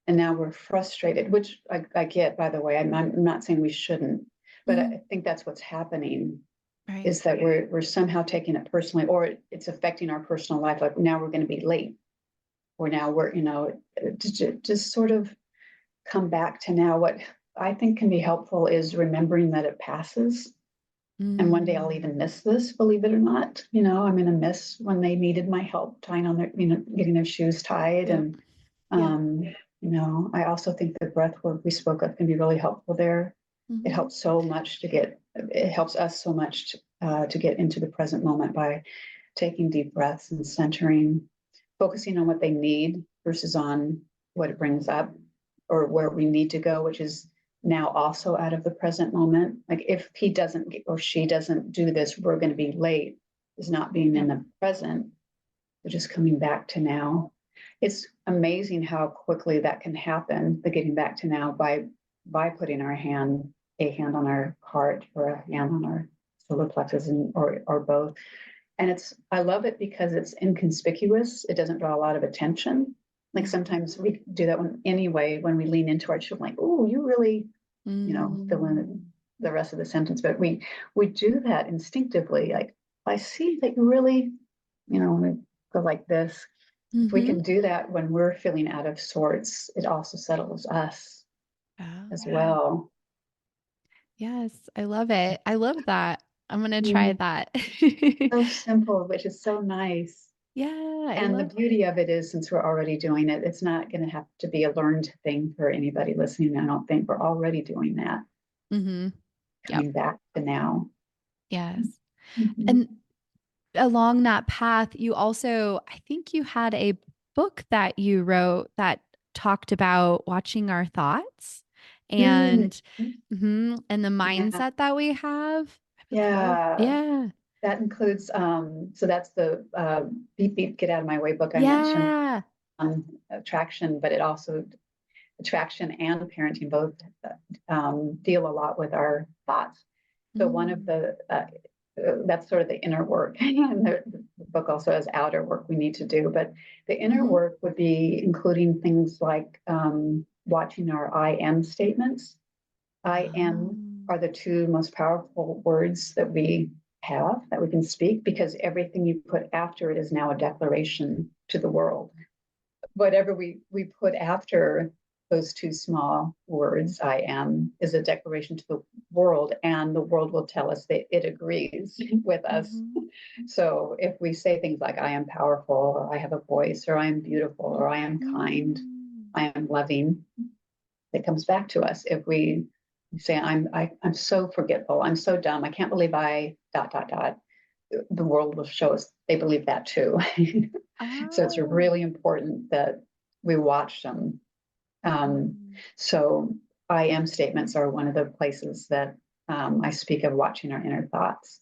[SPEAKER 2] and now we're frustrated, which I get, by the way. I'm not saying we shouldn't, but
[SPEAKER 1] Mhm.
[SPEAKER 2] I think that's what's happening
[SPEAKER 1] Right.
[SPEAKER 2] is that we're somehow taking it personally, or it's affecting our personal life. Like now we're going to be late, or now we're, just sort of come back to now. What I think can be helpful is remembering that it passes. And one day I'll
[SPEAKER 1] Mm.
[SPEAKER 2] even miss this, believe it or not. I'm going to miss when they needed my help tying on getting their shoes tied.
[SPEAKER 1] Yep.
[SPEAKER 2] And,
[SPEAKER 1] Yep.
[SPEAKER 2] um, I also think the breath work we spoke of can be really helpful there.
[SPEAKER 1] Hmm.
[SPEAKER 2] It helps us so much to get into the present moment by taking deep breaths and centering, focusing on what they need versus on what it brings up or where we need to go, which is now also out of the present moment. Like if he doesn't or she doesn't do this, we're going to be late, is not being in
[SPEAKER 1] Yep.
[SPEAKER 2] the present, but just coming back to now. It's amazing how quickly that can happen, the getting back to now by putting our hand a hand on our heart or a hand on our solar plexus, or both. And I love it because it's inconspicuous. It doesn't draw a lot of attention. Like sometimes we do that anyway when we lean into our children, like, "Oh, you really," fill in the rest of the sentence. But we do that instinctively. Like, I see that you really, we go like this. If we
[SPEAKER 1] Mm-hmm.
[SPEAKER 2] can do that when we're feeling out of sorts, it also settles us
[SPEAKER 1] Oh,
[SPEAKER 2] as well.
[SPEAKER 1] yes. I love it. I love that. I'm going to try
[SPEAKER 2] Mm,
[SPEAKER 1] that.
[SPEAKER 2] so simple, which is so nice.
[SPEAKER 1] Yeah, I
[SPEAKER 2] And the
[SPEAKER 1] love.
[SPEAKER 2] beauty of it is, since we're already doing it, it's not going to have to be a learned thing for anybody listening. I don't think we're already doing that,
[SPEAKER 1] Mm-hmm. Yep.
[SPEAKER 2] coming back to now.
[SPEAKER 1] Yes.
[SPEAKER 2] Mhm.
[SPEAKER 1] And along that path, you also, I think you had a book that you wrote that talked about watching our thoughts
[SPEAKER 2] Mm,
[SPEAKER 1] and and the
[SPEAKER 2] yeah,
[SPEAKER 1] mindset that we have. I would love.
[SPEAKER 2] yeah.
[SPEAKER 1] Yeah.
[SPEAKER 2] That includes, so that's the Beep Beep Get Out of My Way book I mentioned
[SPEAKER 1] Yeah.
[SPEAKER 2] on attraction, but it also, attraction and parenting both deal a lot with our thoughts. So one of
[SPEAKER 1] Mm.
[SPEAKER 2] that's sort of the inner work, and the book also has outer work we need to do. But the inner
[SPEAKER 1] Mm-hmm.
[SPEAKER 2] work would be including things like watching our I am statements. I am
[SPEAKER 1] Oh.
[SPEAKER 2] are the two most powerful words that we have, that we can speak, because everything you put after it is now a declaration to the world. Whatever we put after those two small words, I am, is a declaration to the world, and the world will tell us that it agrees with us.
[SPEAKER 1] Mm-hmm.
[SPEAKER 2] So if we say things like, I am powerful, or I have a voice, or I am beautiful, or I am kind,
[SPEAKER 1] Mm.
[SPEAKER 2] I am loving, it comes back to us. If we say, I'm so forgetful, I'm so dumb, I can't believe I dot dot dot, the world will show us they believe that too. So it's
[SPEAKER 1] Oh.
[SPEAKER 2] really important that we watch them.
[SPEAKER 1] Mm.
[SPEAKER 2] So I am statements are one of the places that I speak of watching our inner thoughts.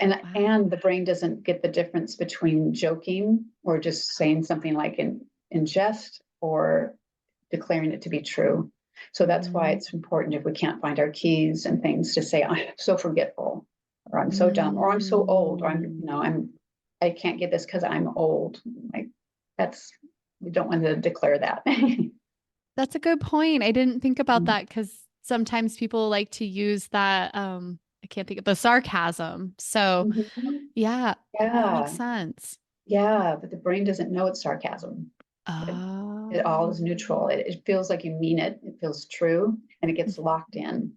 [SPEAKER 2] And
[SPEAKER 1] Wow.
[SPEAKER 2] the brain doesn't get the difference between joking or just saying something like in jest, or declaring it to be true. So that's why
[SPEAKER 1] Mm.
[SPEAKER 2] it's important, if we can't find our keys and things, to say, I'm so forgetful, or I'm so dumb, or I'm so old, or
[SPEAKER 1] Mm.
[SPEAKER 2] I can't get this because I'm old. Like, that's, we don't want to declare that.
[SPEAKER 1] That's a good point. I didn't think about that because sometimes people like to use that. I can't think of the sarcasm. So
[SPEAKER 2] Mhm.
[SPEAKER 1] yeah, that makes
[SPEAKER 2] Yeah,
[SPEAKER 1] sense.
[SPEAKER 2] yeah, but the brain doesn't know it's sarcasm. It all
[SPEAKER 1] Oh,
[SPEAKER 2] is neutral. It feels like you mean it. It feels true, and it gets locked
[SPEAKER 1] mhm.
[SPEAKER 2] in.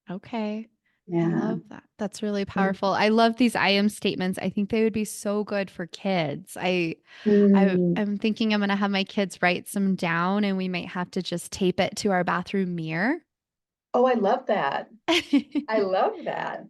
[SPEAKER 1] Okay. I
[SPEAKER 2] Yeah.
[SPEAKER 1] love that. That's really powerful. I love these I am statements. I think they would be so good for kids.
[SPEAKER 2] Mm.
[SPEAKER 1] I'm thinking I'm gonna have my kids write some down and we might have to just tape it to our bathroom mirror.
[SPEAKER 2] Oh, I love that. I love that.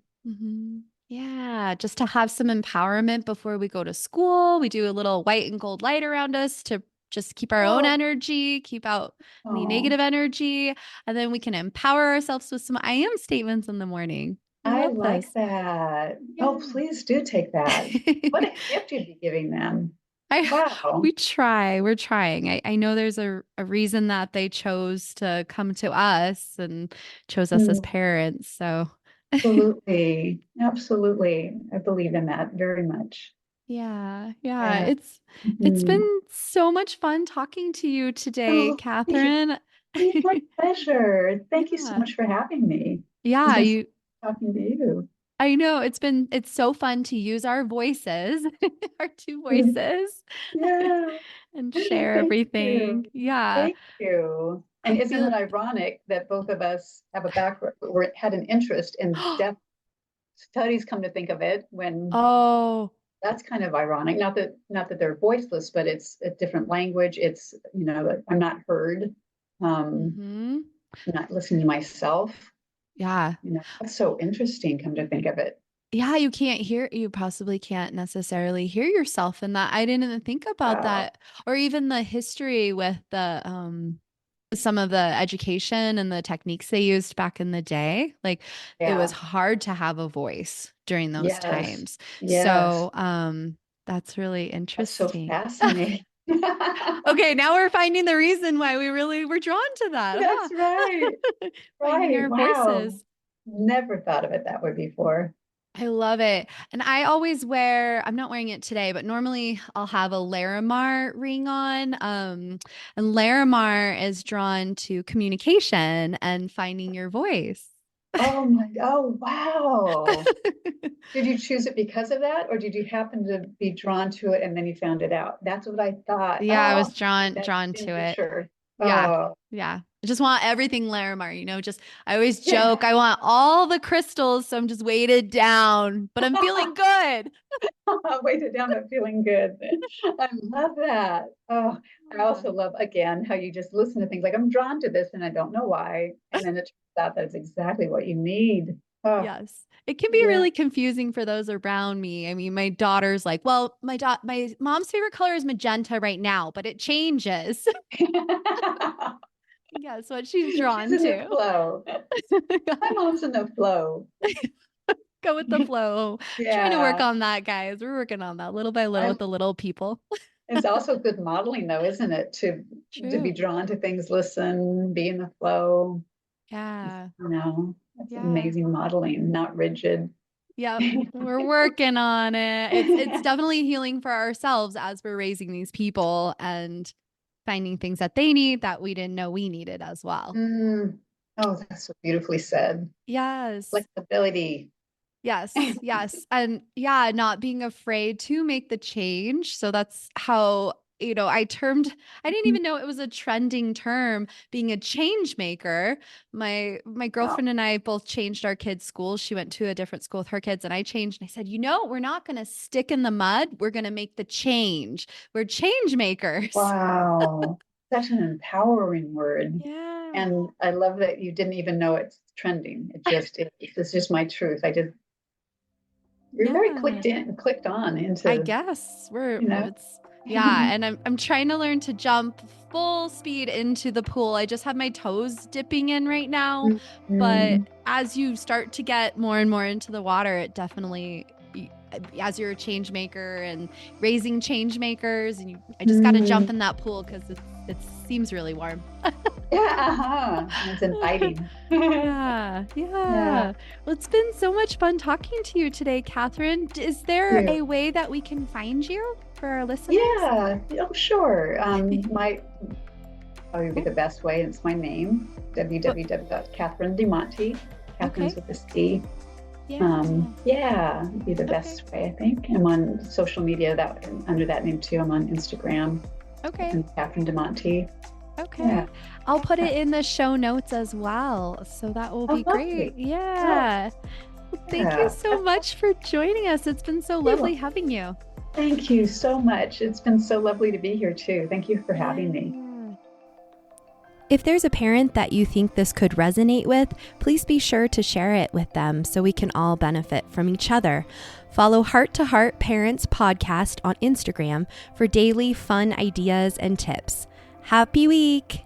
[SPEAKER 1] Yeah, just to have some empowerment before we go to school. We do a little white and gold light around us to just keep our own
[SPEAKER 2] Oh,
[SPEAKER 1] energy, keep out any
[SPEAKER 2] oh,
[SPEAKER 1] negative energy, and then we can empower ourselves with some I am statements in the morning. I
[SPEAKER 2] I
[SPEAKER 1] love
[SPEAKER 2] like
[SPEAKER 1] this.
[SPEAKER 2] that. Oh,
[SPEAKER 1] Yeah.
[SPEAKER 2] please do take that. What a gift you'd be giving them.
[SPEAKER 1] I
[SPEAKER 2] Wow.
[SPEAKER 1] we try. We're trying. I know there's a reason that they chose to come to us and chose us as
[SPEAKER 2] Mm,
[SPEAKER 1] parents. So
[SPEAKER 2] absolutely. Absolutely. I believe in that very much.
[SPEAKER 1] yeah, yeah.
[SPEAKER 2] Yeah.
[SPEAKER 1] It's
[SPEAKER 2] Mhm.
[SPEAKER 1] been so much fun talking to you today,
[SPEAKER 2] Oh,
[SPEAKER 1] Catherine.
[SPEAKER 2] it's my pleasure. Thank you so
[SPEAKER 1] Yeah.
[SPEAKER 2] much for having me. It was
[SPEAKER 1] Yeah,
[SPEAKER 2] nice
[SPEAKER 1] you
[SPEAKER 2] talking to you.
[SPEAKER 1] I know it's so fun to use our voices, our two voices
[SPEAKER 2] Yeah.
[SPEAKER 1] and share
[SPEAKER 2] Thank you.
[SPEAKER 1] everything. Yeah.
[SPEAKER 2] Thank you. And
[SPEAKER 1] I
[SPEAKER 2] isn't it
[SPEAKER 1] feel
[SPEAKER 2] ironic that both of us have a background or had an interest in deaf studies, come to think of it, when
[SPEAKER 1] Oh.
[SPEAKER 2] that's kind of ironic. Not that they're voiceless, but it's a different language. It's, I'm not heard.
[SPEAKER 1] Hmm.
[SPEAKER 2] I'm not listening to myself.
[SPEAKER 1] Yeah.
[SPEAKER 2] That's so interesting, come to think of it.
[SPEAKER 1] Yeah, you possibly can't necessarily hear yourself in that. I didn't even think about
[SPEAKER 2] Wow.
[SPEAKER 1] that. Or even the history with the some of the education and the techniques they used back in the day. Like it was
[SPEAKER 2] Yeah.
[SPEAKER 1] hard to have a voice during those
[SPEAKER 2] Yes.
[SPEAKER 1] times.
[SPEAKER 2] Yes.
[SPEAKER 1] So that's really
[SPEAKER 2] That's so
[SPEAKER 1] interesting.
[SPEAKER 2] fascinating.
[SPEAKER 1] Okay, now we're finding the reason why we really were drawn to that.
[SPEAKER 2] That's right.
[SPEAKER 1] Finding
[SPEAKER 2] Right.
[SPEAKER 1] our
[SPEAKER 2] Wow.
[SPEAKER 1] voices.
[SPEAKER 2] Never thought of it that way before.
[SPEAKER 1] I love it. And I always wear, I'm not wearing it today, but normally I'll have a Larimar ring on. And Larimar is drawn to communication and finding your voice.
[SPEAKER 2] Oh, wow. Did you choose it because of that, or did you happen to be drawn to it and then you found it out? That's what I thought.
[SPEAKER 1] Yeah, I was
[SPEAKER 2] Oh, that's
[SPEAKER 1] drawn to it.
[SPEAKER 2] signature.
[SPEAKER 1] Yeah.
[SPEAKER 2] Oh,
[SPEAKER 1] Yeah. I just want everything Larimar, just I always joke, I want all the crystals, so I'm just weighted down, but I'm feeling good.
[SPEAKER 2] weighted down but feeling good. I love that. Oh, I also love again how you just listen to things like I'm drawn to this and I don't know why, and then it turns out that it's exactly what you need. Oh,
[SPEAKER 1] Yes. It can be
[SPEAKER 2] yeah.
[SPEAKER 1] really confusing for those around me. I mean, my daughter's like, well, my mom's favorite color is magenta right now, but it changes. Guess what she's
[SPEAKER 2] She's
[SPEAKER 1] drawn
[SPEAKER 2] in the
[SPEAKER 1] to.
[SPEAKER 2] flow. My mom's in the flow.
[SPEAKER 1] Go with the flow. Trying to work
[SPEAKER 2] Yeah.
[SPEAKER 1] on that, guys. We're working on that little by little with
[SPEAKER 2] I'm
[SPEAKER 1] the little people.
[SPEAKER 2] It's also good modeling though, isn't it? To be
[SPEAKER 1] True.
[SPEAKER 2] drawn to things, listen, be in the flow.
[SPEAKER 1] Yeah.
[SPEAKER 2] That's
[SPEAKER 1] Yeah.
[SPEAKER 2] amazing modeling, not rigid.
[SPEAKER 1] Yep. We're working on it. It's definitely healing for ourselves as we're raising these people and finding things that they need that we didn't know we needed as well.
[SPEAKER 2] Mm. Oh, that's so beautifully said.
[SPEAKER 1] Yes.
[SPEAKER 2] Flexibility.
[SPEAKER 1] Yes, yes. And yeah, not being afraid to make the change. So that's how, I didn't even know it was a trending term, being a change maker. My
[SPEAKER 2] Wow.
[SPEAKER 1] girlfriend and I both changed our kids' schools. She went to a different school with her kids and I changed. And I said, we're not going to stick in the mud. We're going to make the change. We're change makers.
[SPEAKER 2] Wow. Such an empowering word.
[SPEAKER 1] Yeah.
[SPEAKER 2] And I love that you didn't even know it's trending. It's just my truth. You're very
[SPEAKER 1] Yeah.
[SPEAKER 2] clicked on
[SPEAKER 1] I
[SPEAKER 2] into,
[SPEAKER 1] guess
[SPEAKER 2] you know.
[SPEAKER 1] yeah, and I'm trying to learn to jump full speed into the pool. I just have my toes dipping in right now, but
[SPEAKER 2] Mm,
[SPEAKER 1] as you start to get more and more into the water, it definitely as you're a change maker and raising change makers and I just got to jump
[SPEAKER 2] mm.
[SPEAKER 1] in that pool cuz it seems really warm.
[SPEAKER 2] Yeah, it's inviting.
[SPEAKER 1] Yeah,
[SPEAKER 2] Yeah,
[SPEAKER 1] yeah. Well, it's been so much fun talking to you today, Catherine. Is there
[SPEAKER 2] you.
[SPEAKER 1] a way that we can find you for our listeners?
[SPEAKER 2] Yeah, oh, sure. My probably be the best way. It's my name, www.CatherineDeMonte. Catherine's
[SPEAKER 1] Okay.
[SPEAKER 2] with a C.
[SPEAKER 1] Yeah.
[SPEAKER 2] Yeah, it'd be the
[SPEAKER 1] Okay.
[SPEAKER 2] best way, I think. I'm on social media under that name too. I'm on Instagram,
[SPEAKER 1] Okay.
[SPEAKER 2] and Catherine DeMonte.
[SPEAKER 1] Okay.
[SPEAKER 2] Yeah.
[SPEAKER 1] I'll put it in the show notes as well. So that will
[SPEAKER 2] Oh,
[SPEAKER 1] be
[SPEAKER 2] lovely.
[SPEAKER 1] great. Yeah. Well, thank you
[SPEAKER 2] Yeah.
[SPEAKER 1] so much for joining us. It's been so lovely having you.
[SPEAKER 2] Thank you so much. It's been so lovely to be here too. Thank you for having me.
[SPEAKER 1] Yeah. If there's a parent that you think this could resonate with, please be sure to share it with them so we can all benefit from each other. Follow Heart to Heart Parents Podcast on Instagram for daily fun ideas and tips. Happy week!